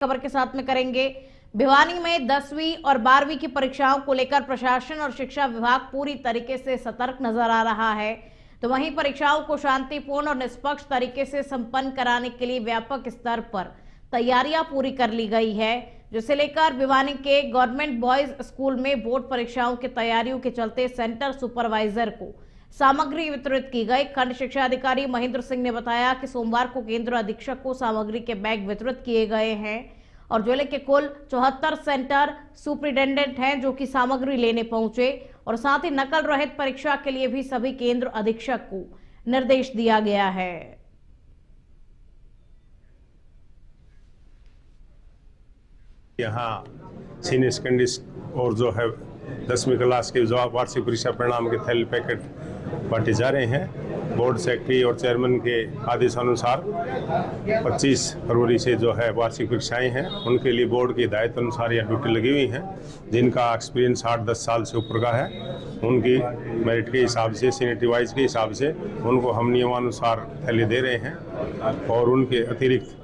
खबर के साथ में करेंगे। भिवानी में 10वीं और 12वीं की परीक्षाओं को लेकर प्रशासन और शिक्षा विभाग पूरी तरीके से सतर्क नजर आ रहा है, तो वहीं परीक्षाओं को शांतिपूर्ण और निष्पक्ष तरीके से संपन्न कराने के लिए व्यापक स्तर पर तैयारियां पूरी कर ली गई है, जिसे लेकर भिवानी के गवर्नमेंट बॉयज स्कूल में बोर्ड परीक्षाओं की तैयारियों के चलते सेंटर सुपरवाइजर को सामग्री वितरित की गई। खंड शिक्षा अधिकारी महेंद्र सिंह ने बताया कि सोमवार को केंद्र अधीक्षक को सामग्री के बैग वितरित किए गए हैं और जिले के कुल 74 सेंटर सुपरिटेंडेंट हैं जो कि सामग्री लेने पहुंचे और साथ ही नकल रहित परीक्षा के लिए भी सभी केंद्र अधीक्षक को निर्देश दिया गया है। यहाँ सीनियर सेकेंडरी और जो है 10वीं क्लास के वार्षिक परीक्षा परिणाम के थैले पैकेट बांटे जा रहे हैं। बोर्ड सेक्रेटरी और चेयरमैन के आदेशानुसार 25 फरवरी से जो है वार्षिक परीक्षाएं हैं, उनके लिए बोर्ड की हिदायत अनुसार यह ड्यूटी लगी हुई हैं। जिनका एक्सपीरियंस 8-10 साल से ऊपर का है, उनकी मेरिट के हिसाब से, सीनियरिटी वाइज के हिसाब से उनको हम नियमानुसार थैले दे रहे हैं और उनके अतिरिक्त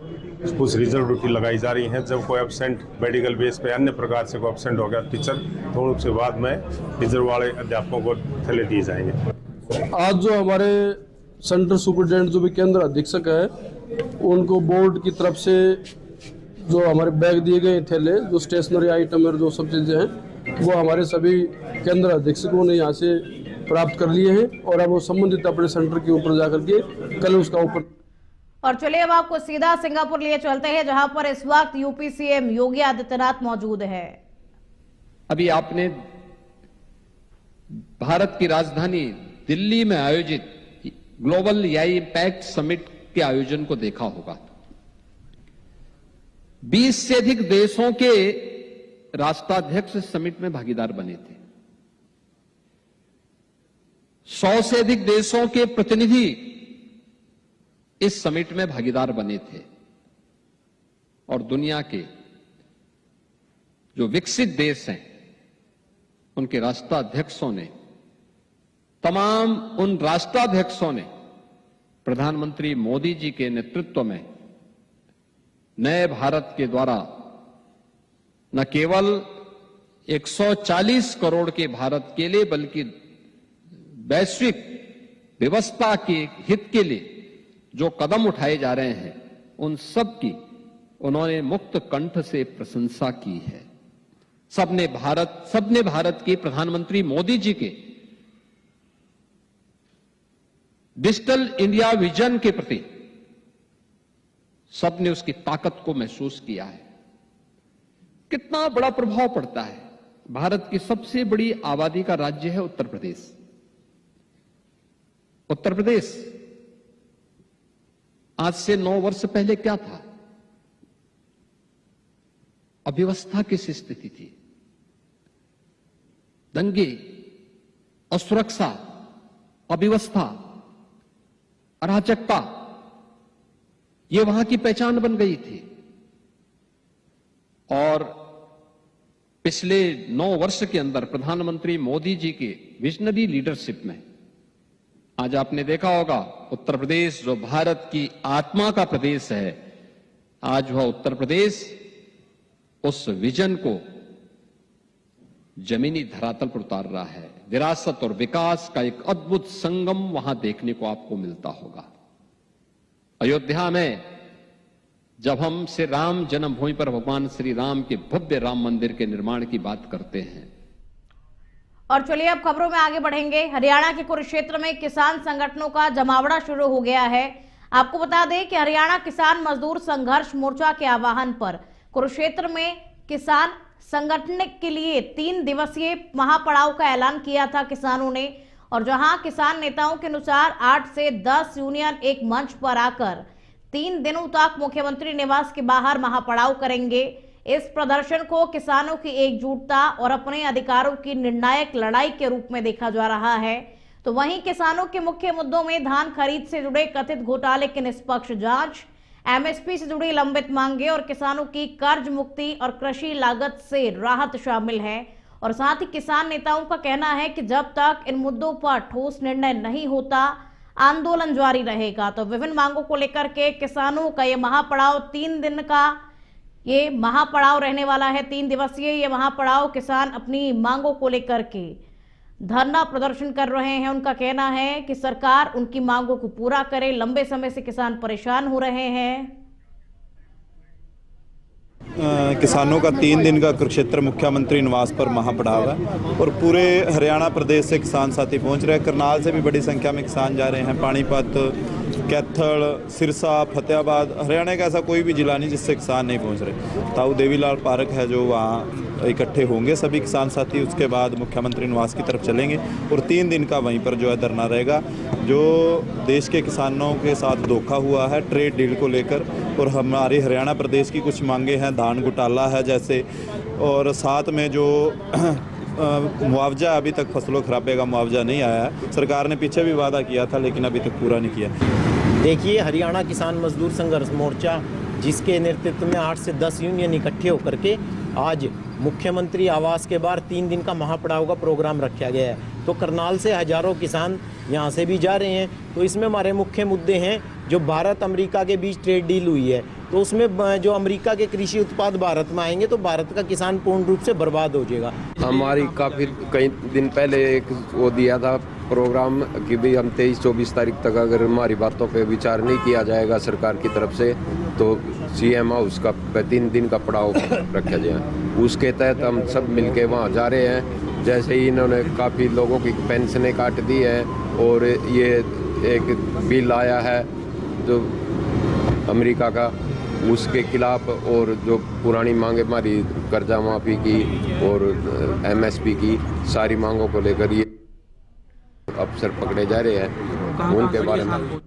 कुछ रिजर्व ड्यूटी लगाई जा रही है। जब कोई एब्सेंट मेडिकल बेस पे अन्य प्रकार से कोई एब्सेंट हो गया टीचर, तो उसके बाद में रिजर्व वाले अध्यापकों को थैले दिए जाएंगे। आज जो हमारे सेंटर सुपरिटेंडेंट जो भी केंद्र अधीक्षक है, उनको बोर्ड की तरफ से जो हमारे बैग दिए गए थैले, जो स्टेशनरी आइटम और जो सब चीज़ें हैं, वो हमारे सभी केंद्र अधीक्षकों ने यहाँ से प्राप्त कर लिए हैं और अब वो संबंधित अपने सेंटर के ऊपर जाकर के कल उसका ऊपर। और चलिए अब आपको सीधा सिंगापुर लिए चलते हैं, जहां पर इस वक्त यूपी सीएम योगी आदित्यनाथ मौजूद है। अभी आपने भारत की राजधानी दिल्ली में आयोजित ग्लोबल एआई इम्पैक्ट समिट के आयोजन को देखा होगा। 20 से अधिक देशों के राष्ट्राध्यक्ष समिट में भागीदार बने थे। 100 से अधिक देशों के प्रतिनिधि इस समिट में भागीदार बने थे और दुनिया के जो विकसित देश हैं, उनके राष्ट्राध्यक्षों ने, तमाम उन राष्ट्राध्यक्षों ने प्रधानमंत्री मोदी जी के नेतृत्व में नए भारत के द्वारा न केवल 140 करोड़ के भारत के लिए बल्कि वैश्विक व्यवस्था के हित के लिए जो कदम उठाए जा रहे हैं, उन सब की उन्होंने मुक्त कंठ से प्रशंसा की है। सबने भारत के प्रधानमंत्री मोदी जी के डिजिटल इंडिया विजन के प्रति सबने उसकी ताकत को महसूस किया है। कितना बड़ा प्रभाव पड़ता है। भारत की सबसे बड़ी आबादी का राज्य है उत्तर प्रदेश। उत्तर प्रदेश आज से 9 वर्ष पहले क्या था? अव्यवस्था की स्थिति थी। दंगे, असुरक्षा, अव्यवस्था, अराजकता, ये वहां की पहचान बन गई थी। और पिछले 9 वर्ष के अंदर प्रधानमंत्री मोदी जी के विजनरी लीडरशिप में आज आपने देखा होगा, उत्तर प्रदेश जो भारत की आत्मा का प्रदेश है, आज वह उत्तर प्रदेश उस विजन को जमीनी धरातल पर उतार रहा है। विरासत और विकास का एक अद्भुत संगम वहां देखने को आपको मिलता होगा। अयोध्या में जब हम श्री राम जन्मभूमि पर भगवान श्री राम के भव्य राम मंदिर के निर्माण की बात करते हैं। और चलिए अब खबरों में आगे बढ़ेंगे। हरियाणा के कुरुक्षेत्र में किसान संगठनों का जमावड़ा शुरू हो गया है। आपको बता दें कि हरियाणा किसान मजदूर संघर्ष मोर्चा के आह्वान पर कुरुक्षेत्र में किसान संगठन के लिए 3 दिवसीय महापड़ाव का ऐलान किया था किसानों ने, और जहां किसान नेताओं के अनुसार 8 से 10 यूनियन एक मंच पर आकर 3 दिनों तक मुख्यमंत्री निवास के बाहर महापड़ाव करेंगे। इस प्रदर्शन को किसानों की एकजुटता और अपने अधिकारों की निर्णायक लड़ाई के रूप में देखा जा रहा है। तो वहीं किसानों के मुख्य मुद्दों में धान खरीद से जुड़े कथित घोटाले की निष्पक्ष जांच, एमएसपी से जुड़ी लंबित मांगे और किसानों की कर्ज मुक्ति और कृषि लागत से राहत शामिल है। और साथ ही किसान नेताओं का कहना है कि जब तक इन मुद्दों पर ठोस निर्णय नहीं होता, आंदोलन जारी रहेगा। तो विभिन्न मांगों को लेकर के किसानों का ये महापड़ाव 3 दिन का ये महापड़ाव रहने वाला है 3 दिवसीय। ये महापड़ाव किसान अपनी मांगों को लेकर के धरना प्रदर्शन कर रहे हैं। उनका कहना है कि सरकार उनकी मांगों को पूरा करे। लंबे समय से किसान परेशान हो रहे हैं। किसानों का 3 दिन का कुरुक्षेत्र मुख्यमंत्री निवास पर महापड़ाव है और पूरे हरियाणा प्रदेश से किसान साथी पहुंच रहे हैं। करनाल से भी बड़ी संख्या में किसान जा रहे हैं। पानीपत, कैथल, सिरसा, फतेहाबाद, हरियाणा का ऐसा कोई भी जिला नहीं जिससे किसान नहीं पहुंच रहे। ताऊ देवीलाल पार्क है जो वहाँ इकट्ठे होंगे सभी किसान साथी। उसके बाद मुख्यमंत्री निवास की तरफ चलेंगे और 3 दिन का वहीं पर जो है धरना रहेगा। जो देश के किसानों के साथ धोखा हुआ है ट्रेड डील को लेकर, और हमारे हरियाणा प्रदेश की कुछ मांगे हैं, धान घोटाला है जैसे, और साथ में जो मुआवजा अभी तक फसलों खराबे का मुआवजा नहीं आया है। सरकार ने पीछे भी वादा किया था लेकिन अभी तक पूरा नहीं किया। देखिए, हरियाणा किसान मजदूर संघर्ष मोर्चा जिसके नेतृत्व में 8 से 10 यूनियन इकट्ठे होकर के आज मुख्यमंत्री आवास के बाहर 3 दिन का महापड़ाव का प्रोग्राम रखा गया है। तो करनाल से हजारों किसान यहाँ से भी जा रहे हैं। तो इसमें हमारे मुख्य मुद्दे हैं, जो भारत अमेरिका के बीच ट्रेड डील हुई है, तो उसमें जो अमेरिका के कृषि उत्पाद भारत में आएंगे तो भारत का किसान पूर्ण रूप से बर्बाद हो जाएगा। हमारी काफ़ी कई दिन पहले एक वो दिया था प्रोग्राम कि भाई हम 23-24 तारीख तक अगर हमारी बातों पे विचार नहीं किया जाएगा सरकार की तरफ से तो CM हाउस का 3 दिन का पड़ाव रखा जाए। उसके तहत हम सब मिलके वहाँ जा रहे हैं। जैसे ही इन्होंने काफ़ी लोगों की पेंशनें काट दी है और ये एक बिल आया है जो अमेरिका का, उसके खिलाफ, और जो पुरानी मांगे हमारी कर्जा माफ़ी की और MSP की सारी मांगों को लेकर ये अफसर पकड़े जा रहे हैं उनके बारे में।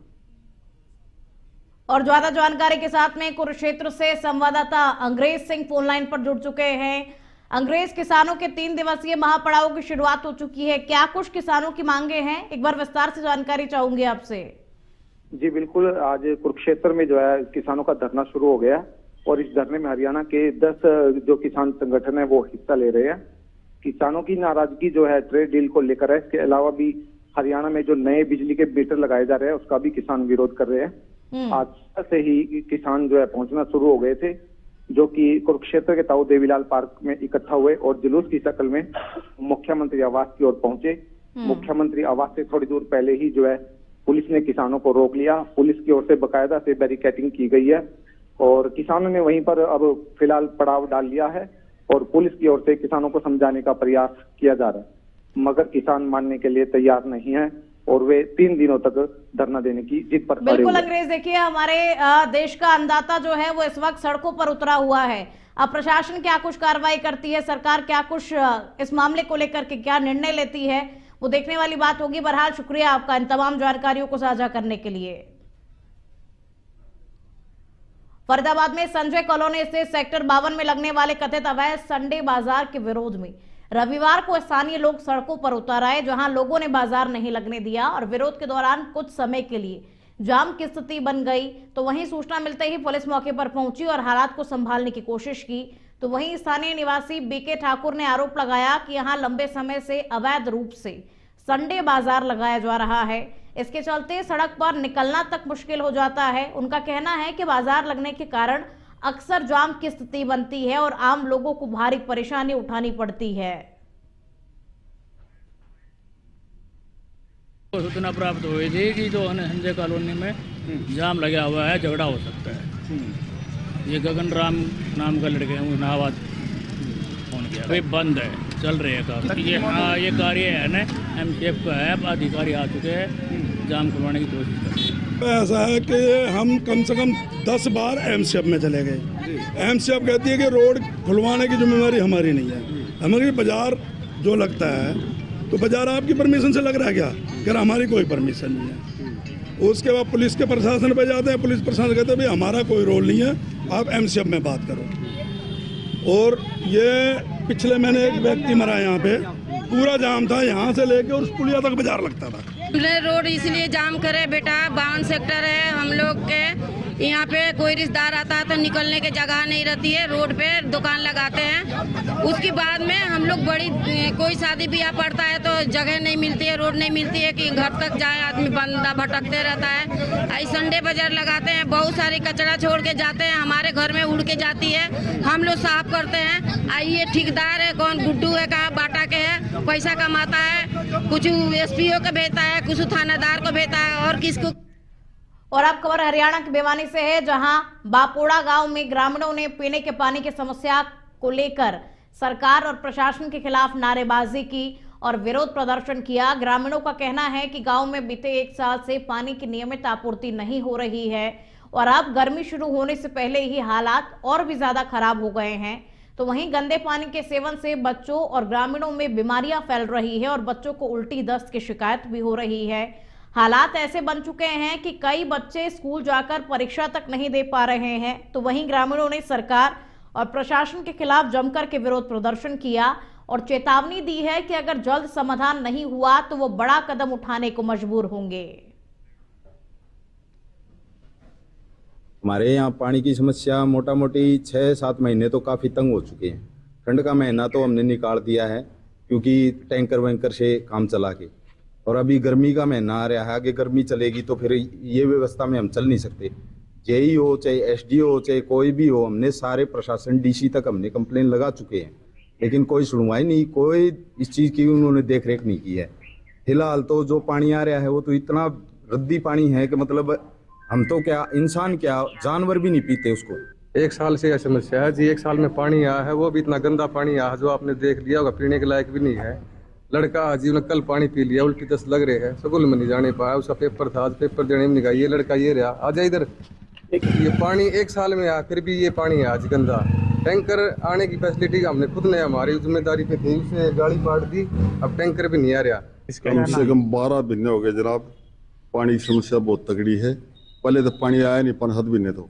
और ज्यादा जानकारी के साथ में कुरुक्षेत्र से संवाददाता अंग्रेज सिंह फोन लाइन पर जुड़ चुके हैं। अंग्रेज, किसानों के 3 दिवसीय महापड़ाव की शुरुआत हो चुकी है। क्या कुछ किसानों की मांगे हैं, एक बार विस्तार से जानकारी चाहूंगी आपसे। जी बिल्कुल, आज कुरुक्षेत्र में जो है किसानों का धरना शुरू हो गया और इस धरने में हरियाणा के 10 जो किसान संगठन है वो हिस्सा ले रहे हैं। किसानों की नाराजगी जो है ट्रेड डील को लेकर है। इसके अलावा भी हरियाणा में जो नए बिजली के मीटर लगाए जा रहे हैं उसका भी किसान विरोध कर रहे हैं। आज से ही किसान जो है पहुंचना शुरू हो गए थे, जो कि कुरुक्षेत्र के ताऊ देवीलाल पार्क में इकट्ठा हुए और जुलूस की शक्ल में मुख्यमंत्री आवास की ओर पहुंचे। मुख्यमंत्री आवास से थोड़ी दूर पहले ही जो है पुलिस ने किसानों को रोक लिया। पुलिस की ओर से बाकायदा से बैरिकेडिंग की गई है और किसानों ने वहीं पर अब फिलहाल पड़ाव डाल लिया है और पुलिस की ओर से किसानों को समझाने का प्रयास किया जा रहा है, मगर किसान मानने के लिए तैयार नहीं है और वे 3 दिनों तक धरना देने की जिद पर खड़े हुए। बिल्कुल अंग्रेज, देखिए हमारे देश का अन्नदाता जो है वो इस वक्त सड़कों पर उतरा हुआ है। अब प्रशासन क्या कुछ कार्रवाई करती है, सरकार क्या कुछ इस मामले को लेकर के क्या निर्णय लेती है, वो देखने वाली बात होगी। बहरहाल शुक्रिया आपका इन तमाम जानकारियों को साझा करने के लिए। फरीदाबाद में संजय कॉलोनी स्थित सेक्टर 52 में लगने वाले कथित अवैध संडे बाजार के विरोध में रविवार को स्थानीय लोग सड़कों पर उतर आए, जहां लोगों ने बाजार नहीं लगने दिया और विरोध के दौरान कुछ समय के लिए जाम की स्थिति बन गई। तो वहीं सूचना मिलते ही पुलिस मौके पर पहुंची और हालात को संभालने की कोशिश की। तो वहीं स्थानीय निवासी BK ठाकुर ने आरोप लगाया कि यहां लंबे समय से अवैध रूप से संडे बाजार लगाया जा रहा है। इसके चलते सड़क पर निकलना तक मुश्किल हो जाता है। उनका कहना है कि बाजार लगने के कारण अक्सर जाम की स्थिति बनती है और आम लोगों को भारी परेशानी उठानी पड़ती है। सूचना प्राप्त हुई थी कि जो संजय कॉलोनी में जाम लगा हुआ है, झगड़ा हो सकता है। ये गगन राम नाम का लड़के हैं, नावाद फोन किया, भाई बंद है, चल रहे हैं काम। ये कार्य है ना MCF का है, अधिकारी आ चुके हैं, जाम खुलवाने की कोशिश कर रहे हैं। ऐसा है कि हम कम से कम 10 बार MCF में चले गए। MCF कहती है कि रोड खुलवाने की जिम्मेवारी हमारी नहीं है। हमारी बाजार जो लगता है तो बाजार आपकी परमिशन से लग रहा है क्या? कि हमारी कोई परमिशन नहीं है। उसके बाद पुलिस के प्रशासन पे जाते हैं, पुलिस प्रशासन कहते हैं भाई हमारा कोई रोल नहीं है, आप MCF में बात करो। और ये पिछले महीने एक व्यक्ति मरा यहाँ पे, पूरा जाम था यहाँ से लेके और उस पुलिया तक बाजार लगता था। हमने रोड इसलिए जाम करे बेटा, 52 सेक्टर है हम लोग के, यहाँ पे कोई रिश्तेदार आता है तो निकलने की जगह नहीं रहती है, रोड पे दुकान लगाते हैं। उसके बाद में हम लोग कोई शादी ब्याह पड़ता है तो जगह नहीं मिलती है, रोड नहीं मिलती है कि घर तक जाए, आदमी बंदा भटकते रहता है। आई संडे बाजार लगाते हैं, बहुत सारी कचरा छोड़ के जाते हैं, हमारे घर में उड़ के जाती है, हम लोग साफ करते हैं। आइए ठेकेदार है, कौन गुड्डू है, कहाँ बाटा के है, पैसा कमाता है, कुछ एसपीओ को भेजता है, कुछ थानेदार को भेजता है और किसको। और अब खबर हरियाणा की भिवानी से है, जहां बापोड़ा गांव में ग्रामीणों ने पीने के पानी की समस्या को लेकर सरकार और प्रशासन के खिलाफ नारेबाजी की और विरोध प्रदर्शन किया। ग्रामीणों का कहना है कि गांव में बीते 1 साल से पानी की नियमित आपूर्ति नहीं हो रही है और अब गर्मी शुरू होने से पहले ही हालात और भी ज्यादा खराब हो गए हैं। तो वहीं गंदे पानी के सेवन से बच्चों और ग्रामीणों में बीमारियां फैल रही है और बच्चों को उल्टी दस्त की शिकायत भी हो रही है। हालात ऐसे बन चुके हैं कि कई बच्चे स्कूल जाकर परीक्षा तक नहीं दे पा रहे हैं। तो वहीं ग्रामीणों ने सरकार और प्रशासन के खिलाफ जमकर के विरोध प्रदर्शन किया और चेतावनी दी है कि अगर जल्द समाधान नहीं हुआ तो वो बड़ा कदम उठाने को मजबूर होंगे। हमारे यहाँ पानी की समस्या मोटा मोटी 6-7 महीने तो काफ़ी तंग हो चुके हैं। ठंड का महीना तो हमने निकाल दिया है क्योंकि टैंकर वैंकर से काम चला के, और अभी गर्मी का महीना आ रहा है, आगे गर्मी चलेगी तो फिर ये व्यवस्था में हम चल नहीं सकते। जेई हो चाहे एसडीओ हो चाहे कोई भी हो, हमने सारे प्रशासन डीसी तक हमने कंप्लेन लगा चुके हैं, लेकिन कोई सुनवाई नहीं, कोई इस चीज़ की उन्होंने देख रेख नहीं की है। फिलहाल तो जो पानी आ रहा है वो तो इतना रद्दी पानी है कि मतलब हम तो क्या इंसान क्या जानवर भी नहीं पीते उसको। 1 साल से यह समस्या है जी। 1 साल में पानी आया है, वो भी इतना गंदा पानी आया जो आपने देख लिया होगा, पीने के लायक भी नहीं है। लड़का जीवन कल पानी पी लिया, उल्टी दस्त लग रहे हैं, स्कूल में नहीं जाने पाया, उसका पेपर था, आज पेपर देने में नहीं गया। ये लड़का ये रहा, आ जा इधर। ये पानी 1 साल में आया, फिर भी ये पानी आज गंदा। टैंकर आने की फैसिलिटी हमने खुद ने हमारी जिम्मेदारी पे थी, उसने गाड़ी बांट दी, अब टैंकर भी नहीं आ रहा। कम से कम 12 महीने हो गए जनाब, पानी की समस्या बहुत तगड़ी है। पहले तो पानी आया नहीं, 5 महीने तो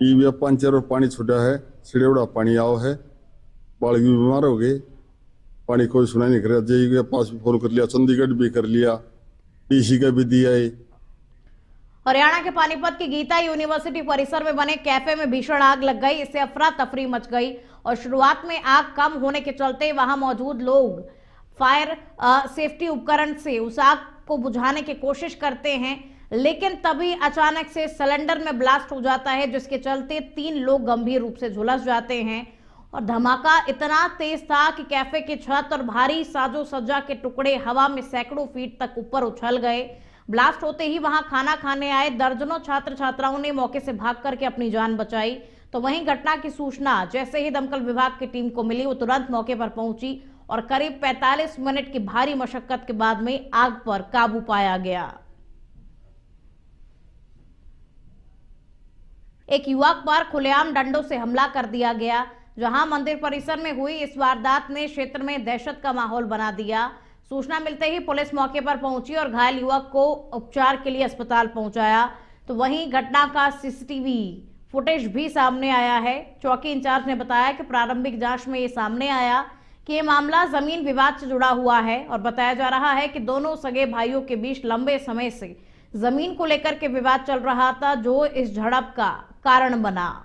ये 5 पानी छूटा है, सिड़ेवड़ा पानी आओ है, बाढ़ भी बीमार हो गए, पानी कोई सुनाई नहीं कर रहा। जेई के पास भी फोन कर लिया, चंडीगढ़ भी कर लिया, डीसी का भी दिया है। हरियाणा के पानीपत की गीता यूनिवर्सिटी परिसर में बने कैफे में भीषण आग लग गई। इससे अफरा तफरी मच गई और शुरुआत में आग कम होने के चलते वहां मौजूद लोग फायर सेफ्टी उपकरण से उस आग को बुझाने की कोशिश करते हैं, लेकिन तभी अचानक से सिलेंडर में ब्लास्ट हो जाता है, जिसके चलते 3 लोग गंभीर रूप से झुलस जाते हैं और धमाका इतना तेज था कि कैफे की छत और भारी साजो सज्जा के टुकड़े हवा में सैकड़ों फीट तक ऊपर उछल गए। ब्लास्ट होते ही वहां खाना खाने आए दर्जनों छात्र छात्राओं ने मौके से भाग करके अपनी जान बचाई। तो वहीं घटना की सूचना जैसे ही दमकल विभाग की टीम को मिली, वो तुरंत मौके पर पहुंची और करीब 45 मिनट की भारी मशक्कत के बाद में आग पर काबू पाया गया। एक युवक पर खुलेआम डंडों से हमला कर दिया गया। जहां मंदिर परिसर में हुई इस वारदात ने क्षेत्र में दहशत का माहौल बना दिया। सूचना मिलते ही पुलिस मौके पर पहुंची और घायल युवक को उपचार के लिए अस्पताल पहुंचाया। तो वहीं घटना का सीसीटीवी फुटेज भी सामने आया है। चौकी इंचार्ज ने बताया कि प्रारंभिक जांच में ये सामने आया कि ये मामला जमीन विवाद से जुड़ा हुआ है और बताया जा रहा है कि दोनों सगे भाइयों के बीच लंबे समय से जमीन को लेकर के विवाद चल रहा था, जो इस झड़प का कारण बना।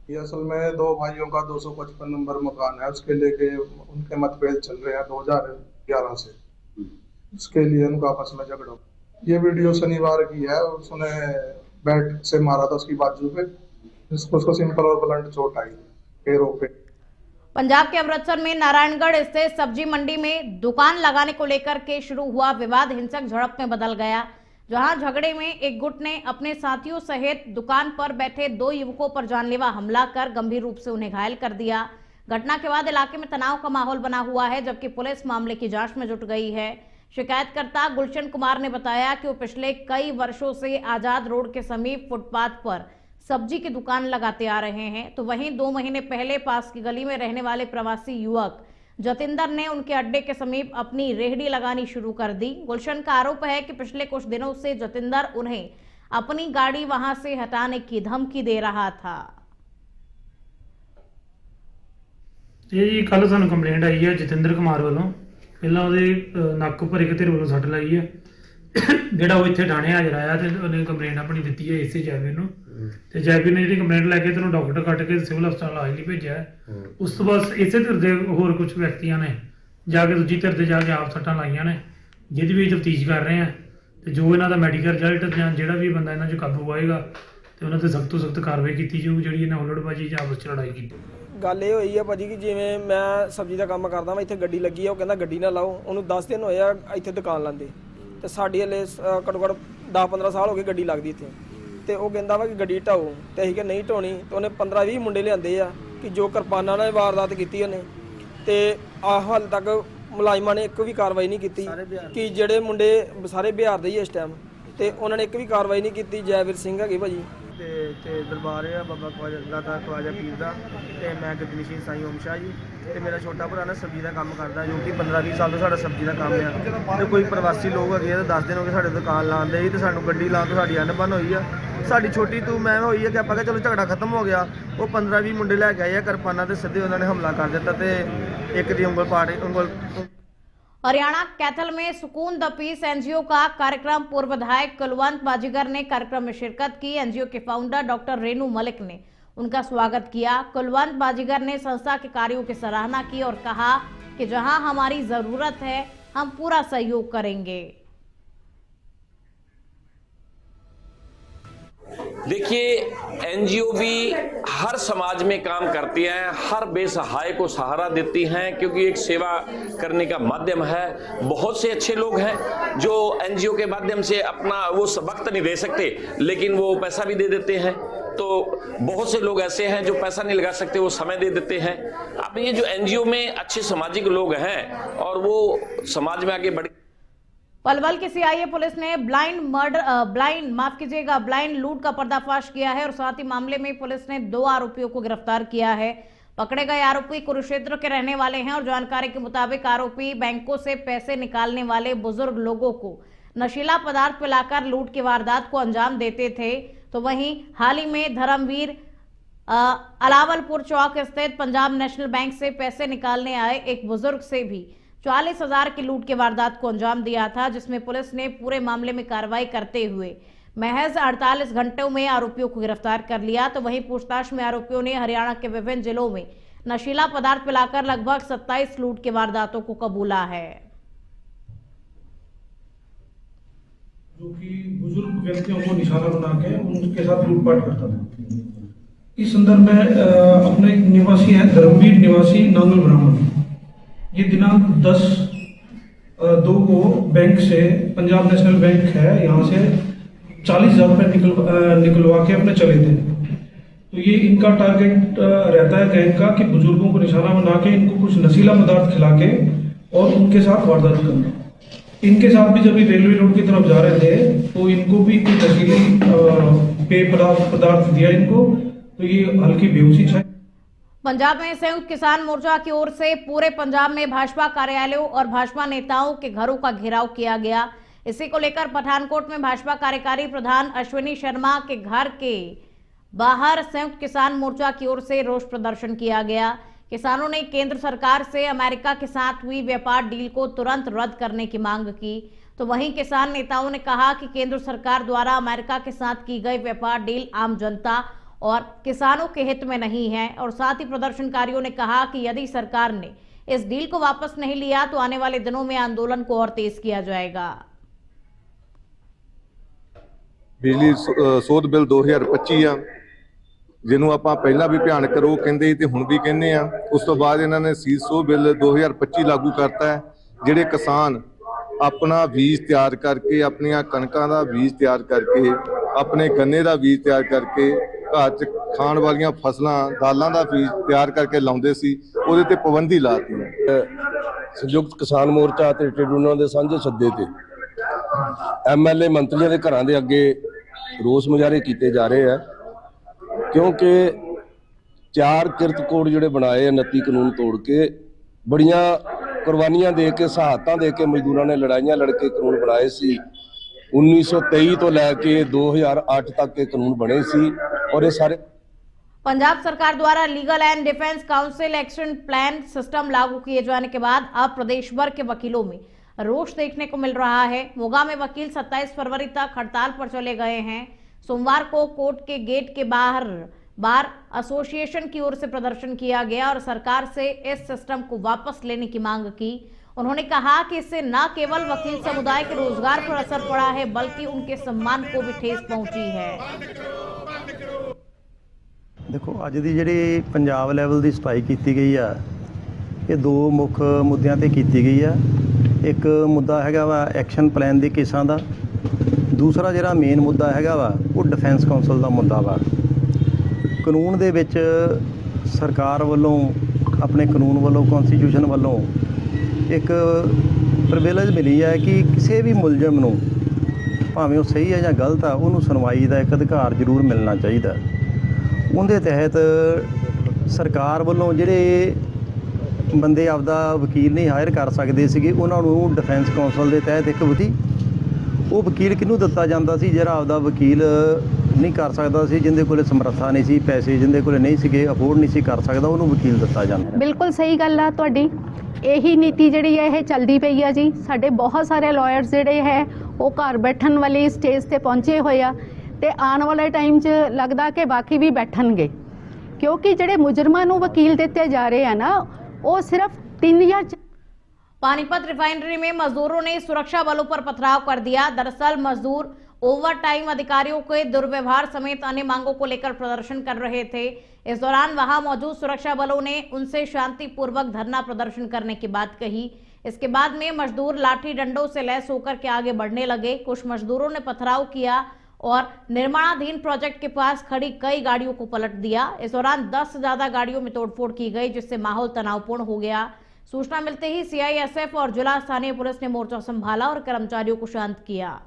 ये असल में 2 भाइयों का 255 नंबर मकान है, उसके लेके उनके मतभेद चल रहे हैं 2011 से। उसके लिए उनका आपस में झगड़ा। ये वीडियो शनिवार की है, उसने बैट से मारा था उसकी बाजू पे, उसको सिंपल और ब्लंट चोट आई पैरों पे। पंजाब के अमृतसर में नारायणगढ़ स्थित सब्जी मंडी में दुकान लगाने को लेकर के शुरू हुआ विवाद हिंसक झड़प में बदल गया, जहां झगड़े में एक गुट ने अपने साथियों सहित दुकान पर बैठे 2 युवकों पर जानलेवा हमला कर गंभीर रूप से उन्हें घायल कर दिया। घटना के बाद इलाके में तनाव का माहौल बना हुआ है, जबकि पुलिस मामले की जांच में जुट गई है। शिकायतकर्ता गुलशन कुमार ने बताया कि वो पिछले कई वर्षों से आजाद रोड के समीप फुटपाथ पर सब्जी की दुकान लगाते आ रहे हैं। तो वहीं 2 महीने पहले पास की गली में रहने वाले प्रवासी युवक जतिंदर ने उनके अड्डे के समीप अपनी रेहड़ी लगानी शुरू कर दी। गुलशन का आरोप है कि पिछले कुछ दिनों से जतिंदर उन्हें अपनी गाड़ी वहां से हटाने की धमकी दे रहा था। ये जी कल सानू कंप्लेंट आई है जतिंदर कुमार वालों। पहला ਉਹਦੇ ਨੱਕ ਉੱਪਰ ਇੱਕ ਧਿਰ ਵੱਲੋਂ ਸੱਟ ਲਾਈ ਹੈ ਜਿਹੜਾ ਉਹ ਇੱਥੇ ਥਾਣੇ ਹਾਜ਼ਰ ਆਇਆ ਤੇ ਉਹਨੇ ਕੰਪਲੇਂਟ ਆਪਣੀ ਦਿੱਤੀ ਹੈ ਇਸੇ ਜੈਵੀਰ ਨੂੰ ਤੇ ਜੈਵੀਰ ਨੇ ਜਿਹੜੀ ਕੰਪਲੇਂਟ ਲੈ ਕੇ ਤੈਨੂੰ ਡਾਕਟਰ ਕੱਟ ਕੇ ਸਿਵਲ ਹਸਪਤਾਲ ਇਲਾਜ ਲਈ ਭੇਜਿਆ ਹੈ। ਉਸ ਤੋਂ ਬਾਅਦ ਇਸੇ ਧਿਰ ਦੇ ਹੋਰ ਕੁਝ ਵਿਅਕਤੀਆਂ ਨੇ ਜਾ ਕੇ ਦੂਜੀ ਧਿਰ ਤੇ ਜਾ ਕੇ ਆਪ ਸੱਟਾਂ ਲਾਈਆਂ ਨੇ, ਜਿਹਦੀ ਵੀ ਤਫਤੀਸ਼ ਕਰ ਰਹੇ ਆ ਤੇ ਜੋ ਇਹਨਾਂ ਦਾ ਮੈਡੀਕਲ ਰਿਜ਼ਲਟ ਜਾਂ ਜਿਹੜਾ ਵੀ ਬੰਦਾ ਇਹਨਾਂ 'ਚ ਕਾਬੂ ਆਏਗਾ ਤੇ ਉਹਨਾਂ ਤੇ ਸਖਤ ਤੋਂ ਸਖਤ ਕਾਰਵਾਈ ਕੀਤੀ ਜਾਊ ਜਿਹੜੀ ਇਹਨਾਂ ਹੁੱਲੜਬਾਜੀ ਜਾਂ ਆਪਸ 'ਚ ਲੜਾਈ ਕੀਤੀ। ਗੱਲ ਇਹ ਹੋਈ ਆ ਭਾਜੀ ਕਿ ਜਿਵੇਂ ਮੈਂ ਸਬਜ਼ੀ ਦਾ ਕੰਮ ਕਰਦਾ ਮੈਂ ਇੱਥੇ ਗੱਡੀ ਲੱਗੀ ਆ, ਉਹ ਕਹਿੰਦਾ ਗੱਡੀ ਨਾ ਲਾਓ, ਉਹਨੂੰ 10 ਦਿਨ ਹੋਏ ਆ ਇੱਥੇ ਦੁਕਾਨ ਲਾਉਂਦੇ ਤੇ ਸਾਡੀ ਹਲੇ ਘੱਟੋ ਘੱਟ 10-15 ਸਾਲ ਹੋ ਗਏ ਗੱਡੀ ਲੱਗਦੀ ਇੱਥੇ ਤੇ ਉਹ ਕਹਿੰਦਾ ਵਾ ਕਿ ਗੱਡੀ ਢਾਓ ਤੇ ਅਸੀਂ ਕਿ ਨਹੀਂ ਢਾਉਣੀ ਤੇ ਉਹਨੇ 15-20 ਮੁੰਡੇ ਲਿਆਂਦੇ ਆ ਕਿ ਜੋ ਕਿਰਪਾਨਾਂ ਨਾਲ ਵਾਰਦਾਤ ਕੀਤੀ ਉਹਨੇ ਤੇ ਹਾਲ ਤੱਕ ਮੁਲਾਜ਼ਮਾਂ ਨੇ ਇੱਕ ਵੀ ਕਾਰਵਾਈ ਨਹੀਂ ਕੀਤੀ ਕਿ ਜਿਹੜੇ ਮੁੰਡੇ ਸਾਰੇ ਬਿਹਾਰ ਦੇ ਹੀ ਇਸ ਟਾਈਮ ਤੇ ਉਹਨਾਂ ਨੇ ਇੱਕ ਵੀ ਕਾਰਵਾਈ ਨਹੀਂ ਕੀਤੀ। ਜੈਵੀਰ ਸਿੰਘ ਹੈਗੇ ਭਾਜੀ ਤੇ ਦਰਬਾਰ ਆ ਬਾਬਾ ਦਾਤਾ ਖਵਾਜਾ ਪੀਰ ਦਾ ਤੇ ਮੈਂ ਗਗਨਸ਼ੀਨ ਸਾਈਂ ਓਮ ਸ਼ਾਹ ਜੀ ਤੇ ਮੇਰਾ ਛੋਟਾ ਭਰਾ ਨਾ ਸਬਜ਼ੀ ਦਾ ਕੰਮ ਕਰਦਾ ਜੋ ਕਿ 15-20 ਸਾਲ ਤੋਂ ਸਾਡਾ ਸਬਜ਼ੀ ਦਾ ਕੰਮ ਆ ਤੇ ਕੋਈ ਪ੍ਰਵਾਸੀ ਲੋਕ ਹੈਗੇ ਆ 10 ਦਿਨ ਹੋ ਗਏ ਸਾਡੇ ਦੁਕਾਨ ਲਾਉਂਦੇ ਸੀ ਤੇ ਸਾਨੂੰ ਗੱਡੀ ਲਾਉਣ ਤੋਂ ਸਾਡੀ ਅਣਬਣ ਹੋਈ ਆ। ਸਾਡੀ ਛੋਟੀ ਤੂੰ ਮੈਂ ਹੋਈ ਆ ਕਿ ਆਪਾਂ ਕਿਹਾ ਚਲੋ ਝਗੜਾ ਖਤਮ ਹੋ ਗਿਆ। ਉਹ 15-20 ਮੁੰਡੇ ਲੈ ਕੇ ਆਏ ਆ ਕਿਰਪਾਨਾਂ ਤੇ ਸਿੱਧੇ ਉਹਨਾਂ ਨੇ ਹਮਲਾ ਕਰ ਦਿੱਤਾ ਤੇ ਇੱਕ ਦੀ ਉਂਗਲ हरियाणा कैथल में सुकून द पीस एनजीओ का कार्यक्रम पूर्व विधायक कुलवंत बाजीगर ने कार्यक्रम में शिरकत की। एनजीओ के फाउंडर डॉक्टर रेनू मलिक ने उनका स्वागत किया। कुलवंत बाजीगर ने संस्था के कार्यों की सराहना की और कहा कि जहां हमारी जरूरत है हम पूरा सहयोग करेंगे। देखिए, एनजीओ भी हर समाज में काम करती हैं, हर बेसहाय को सहारा देती हैं क्योंकि एक सेवा करने का माध्यम है। बहुत से अच्छे लोग हैं जो एनजीओ के माध्यम से अपना वो वक्त नहीं दे सकते लेकिन वो पैसा भी दे देते हैं। तो बहुत से लोग ऐसे हैं जो पैसा नहीं लगा सकते, वो समय दे देते हैं। अब ये जो एनजीओ में अच्छे सामाजिक लोग हैं और वो समाज में आगे बढ़ पलवल की सीआईए पुलिस ने ब्लाइंड लूट का पर्दाफाश किया है और साथ ही मामले में पुलिस ने 2 आरोपियों को गिरफ्तार किया है। पकड़े गए आरोपी कुरुक्षेत्र के रहने वाले हैं और जानकारी के मुताबिक आरोपी बैंकों से पैसे निकालने वाले बुजुर्ग लोगों को नशीला पदार्थ पिलाकर लूट की वारदात को अंजाम देते थे। तो वहीं हाल ही में धर्मवीर अलावलपुर चौक स्थित पंजाब नेशनल बैंक से पैसे निकालने आए एक बुजुर्ग से भी 40,000 की लूट की वारदात को अंजाम दिया था, जिसमें पुलिस ने पूरे मामले में कार्रवाई करते हुए महज 48 घंटों में आरोपियों को गिरफ्तार कर लिया। तो वहीं पूछताछ में आरोपियों ने हरियाणा के विभिन्न जिलों में नशीला पदार्थ पिलाकर लगभग 27 लूट की वारदातों को कबूला है। जो कि बुजुर्ग व्यक्तियों को निशाना बना के उनके साथ लूटपाट करता था। इस संदर्भ में अपने निवासी हैं धर्मवीर निवासी नांगल ब्राह्मण, ये दिनांक 10/2 को बैंक से पंजाब नेशनल बैंक है यहाँ से 40,000 रुपये निकलवा के अपने चले थे। तो ये इनका टारगेट रहता है गैंग का कि बुजुर्गों को निशाना बना के इनको कुछ नशीला पदार्थ खिला के और उनके साथ वारदात करना। इनके साथ भी जब ये रेलवे रोड की तरफ जा रहे थे तो इनको भी कोई नशीली पेय पदार्थ दिया इनको, तो ये हल्की बेहोशी छाई। पंजाब में संयुक्त किसान मोर्चा की ओर से पूरे पंजाब में भाजपा कार्यालयों और भाजपा नेताओं के घरों का घेराव किया गया। इसी को लेकर पठानकोट में भाजपा कार्यकारी प्रधान अश्विनी शर्मा के घर के बाहर संयुक्त किसान मोर्चा की ओर से रोष प्रदर्शन किया गया। किसानों ने केंद्र सरकार से अमेरिका के साथ हुई व्यापार डील को तुरंत रद्द करने की मांग की। तो वहीं किसान नेताओं ने कहा कि केंद्र सरकार द्वारा अमेरिका के साथ की गई व्यापार डील आम जनता और किसानों के हित में नहीं है। और साथ ही प्रदर्शनकारियों ने कहा कि यदि सरकार ने इस डील को वापस नहीं लिया तो आने वाले दिनों में आंदोलन को और तेज किया जाएगा। बिजली सोध बिल 2025 ਆ ਜਿਹਨੂੰ ਆਪਾਂ ਪਹਿਲਾਂ ਵੀ ਭਿਆਨਕ ਰੋਹ ਕਹਿੰਦੇ ਤੇ ਹੁਣ ਵੀ ਕਹਿੰਦੇ ਆ। ਉਸ ਤੋਂ ਬਾਅਦ ਇਹਨਾਂ ਨੇ ਸੀਸੋ ਬਿਲ 2025 ਲਾਗੂ ਕਰਤਾ ਹੈ। ਜਿਹੜੇ ਕਿਸਾਨ ਆਪਣਾ ਬੀਜ ਤਿਆਰ ਕਰਕੇ ਆਪਣੀਆਂ ਕਣਕਾਂ ਦਾ ਬੀਜ ਤਿਆਰ ਕਰਕੇ ਆਪਣੇ ਗੰਨੇ ਦਾ ਬੀਜ ਤਿਆਰ ਕਰਕੇ ਘਰ 'ਚ ਖਾਣ ਵਾਲੀਆਂ ਫਸਲਾਂ ਦਾਲਾਂ ਦਾ ਬੀਜ ਤਿਆਰ ਕਰਕੇ ਲਾਉਂਦੇ ਸੀ, ਉਹਦੇ ਤੇ ਪਾਬੰਦੀ ਲਾਤੀ ਹੈ। ਸੰਯੁਕਤ ਕਿਸਾਨ ਮੋਰਚਾ ਤੇ ਟ੍ਰੇਡ ਯੂਨੀਅਨਾਂ ਦੇ ਸਾਂਝੇ ਸੱਦੇ ਤੇ ਐਮਐਲਏ ਮੰਤਰੀਆਂ ਦੇ ਘਰਾਂ ਦੇ ਅੱਗੇ ਰੋਸ ਮੁਜ਼ਾਹਰੇ ਕੀਤੇ ਜਾ ਰਹੇ ਆ ਕਿਉਂਕਿ 4 ਕਿਰਤ ਕੋਡ ਜਿਹੜੇ ਬਣਾਏ 29 ਕਾਨੂੰਨ ਤੋੜ ਕੇ ਬੜੀਆਂ ਕੁਰਬਾਨੀਆਂ ਦੇ ਕੇ ਸਹਾਇਤਾਂ ਦੇ ਕੇ ਮਜ਼ਦੂਰਾਂ ਨੇ ਲੜਾਈਆਂ ਲੜ ਕੇ ਕਾਨੂੰਨ ਬਣਾਏ ਸੀ। 1923 ਤੋਂ ਲੈ ਕੇ 2008 तक के कानून बने सी और ये सारे पंजाब सरकार द्वारा legal and defence council action plan system लागू किए जाने के बाद अब प्रदेश भर के वकीलों में रोष देखने को मिल रहा है। मोगा में वकील 27 फरवरी तक हड़ताल पर चले गए हैं। सोमवार को कोर्ट के गेट के बाहर बार एसोसिएशन की ओर से प्रदर्शन किया गया और सरकार से इस सिस्टम को वापस लेने की मांग की। उन्होंने कहा कि इससे न केवल वकील समुदाय के रोजगार पर असर पड़ा है बल्कि उनके सम्मान को भी ठेस पहुंची है। देखो अज की जी पंजाब लैवल की सफाई की गई है, ये दो मुख मुद्दों पर की गई है। एक मुद्दा हैगा वा एक्शन प्लान के केसां का, दूसरा जिहड़ा मेन मुद्दा हैगा वा वो डिफेंस कौंसल का मुद्दा वा। कानून दे विच सरकार वालों अपने कानून वालों कॉन्स्टिट्यूशन वालों एक प्रिविलेज मिली है कि किसी भी मुलजम नूं भावें वो सही है या गलत है उन्होंने सुनवाई का एक अधिकार जरूर मिलना चाहिए। उनके तहत सरकार वालों जिहड़े बंदे आपदा वकील नहीं हायर कर सकते थे उन्होंने डिफेंस कौंसल के तहत एक विधि वो वकील किनूं दिता जाता सी जिहड़ा आपदा वकील नहीं कर सकता सी, जिंदे कोले समर्था नहीं सी, पैसे जिंदे कोले नहीं सीगे, अफोर्ड नहीं सी कर सकता, उन्होंने वकील दिता जाता। बिल्कुल सही गल आ तुहाडी, यही नीति जिहड़ी है ये चलदी पई आ जी। साडे बहुत सारे लॉयर्स जिहड़े है वो घर बैठण वाली स्टेज ते पहुंचे होए आ ते आने वाले टाइम 'च लगदा कि बाकी भी बैठणगे, क्योंकि जिहड़े मुजरमां नूं वकील दिते जा रहे हैं ना वो सिर्फ 3 या पानीपत रिफाइनरी में मजदूरों ने सुरक्षा बलों पर पथराव कर दिया। दरअसल मजदूर ओवर टाइम अधिकारियों के दुर्व्यवहार समेत अन्य मांगों को लेकर प्रदर्शन कर रहे थे। इस दौरान वहां मौजूद सुरक्षा बलों ने उनसे शांतिपूर्वक धरना प्रदर्शन करने की बात कही। इसके बाद में मजदूर लाठी डंडों से लैस होकर के आगे बढ़ने लगे। कुछ मजदूरों ने पथराव किया और निर्माणाधीन प्रोजेक्ट के पास खड़ी कई गाड़ियों को पलट दिया। इस दौरान 10 से ज्यादा गाड़ियों में तोड़फोड़ की गई, जिससे माहौल तनावपूर्ण हो गया। सूचना मिलते ही सीआईएसएफ और जिला स्थानीय पुलिस ने मोर्चा संभाला और कर्मचारियों को शांत किया।